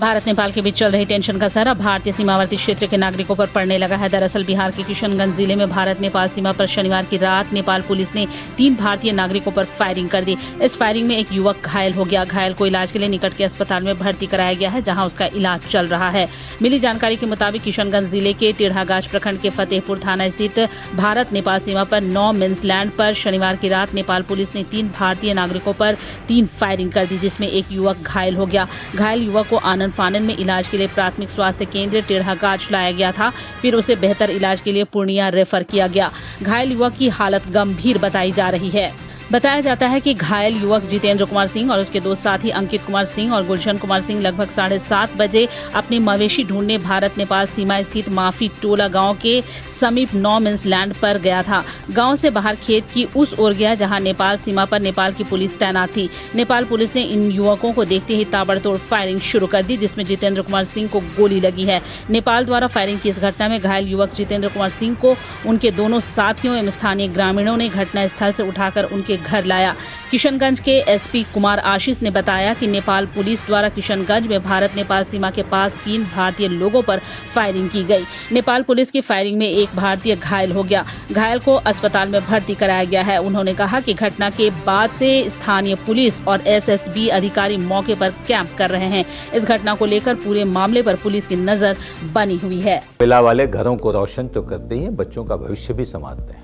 भारत नेपाल के बीच चल रही टेंशन का असर अब भारतीय सीमावर्ती क्षेत्र के नागरिकों पर पड़ने लगा है। दरअसल बिहार के किशनगंज जिले में भारत नेपाल सीमा पर शनिवार की रात नेपाल पुलिस ने 3 भारतीय नागरिकों पर फायरिंग कर दी। इस फायरिंग में एक युवक घायल हो गया। घायल को इलाज के लिए निकट के अस्पताल में भर्ती कराया गया है, जहां उसका इलाज चल रहा है। मिली जानकारी के मुताबिक किशनगंज जिले के टेढ़ागाछ प्रखंड के फतेहपुर थाना स्थित भारत नेपाल सीमा पर 9 मिन्स लैंड पर शनिवार की रात नेपाल पुलिस ने 3 भारतीय नागरिकों पर 3 फायरिंग कर दी, जिसमें एक युवक घायल हो गया। घायल युवक को आनन फानन में इलाज के लिए प्राथमिक स्वास्थ्य केंद्र टेढ़ागाछ लाया गया था, फिर उसे बेहतर इलाज के लिए पूर्णिया रेफर किया गया। घायल युवक की हालत गंभीर बताई जा रही है। बताया जाता है कि घायल युवक जितेंद्र कुमार सिंह और उसके 2 साथी अंकित कुमार सिंह और गुलशन कुमार सिंह लगभग 7:30 बजे अपने मवेशी ढूंढने भारत नेपाल सीमा स्थित माफी टोला गांव के समीप 9 मिन्स लैंड पर गया था। गांव से बाहर खेत की उस ओर गया जहां नेपाल सीमा पर नेपाल की पुलिस तैनात थी। नेपाल पुलिस ने इन युवकों को देखते ही ताबड़तोड़ फायरिंग शुरू कर दी, जिसमें जितेंद्र कुमार सिंह को गोली लगी है। नेपाल द्वारा फायरिंग की इस घटना में घायल युवक जितेंद्र कुमार सिंह को उनके दोनों साथियों एवं स्थानीय ग्रामीणों ने घटनास्थल से उठाकर उनके घर लाया। किशनगंज के एसपी कुमार आशीष ने बताया कि नेपाल पुलिस द्वारा किशनगंज में भारत नेपाल सीमा के पास 3 भारतीय लोगों पर फायरिंग की गई। नेपाल पुलिस की फायरिंग में एक भारतीय घायल हो गया। घायल को अस्पताल में भर्ती कराया गया है। उन्होंने कहा कि घटना के बाद से स्थानीय पुलिस और एसएसबी अधिकारी मौके पर कैंप कर रहे हैं। इस घटना को लेकर पूरे मामले पर पुलिस की नजर बनी हुई है। कोयला वाले घरों को रोशन तो करते हैं, बच्चों का भविष्य भी संवारते हैं।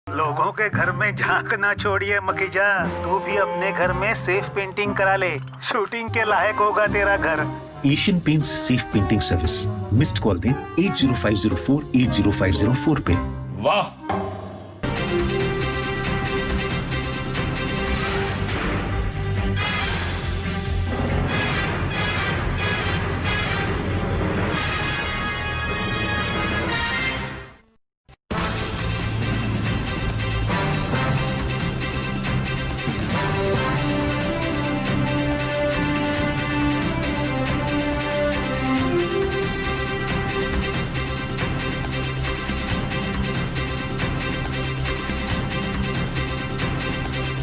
लोगों के घर में झांक ना छोड़िए मखीजा, तू भी अपने घर में सेफ पेंटिंग करा ले। शूटिंग के लायक होगा तेरा घर। Asian paints safe painting service. Missed call दें 8050480504 पे। वाह।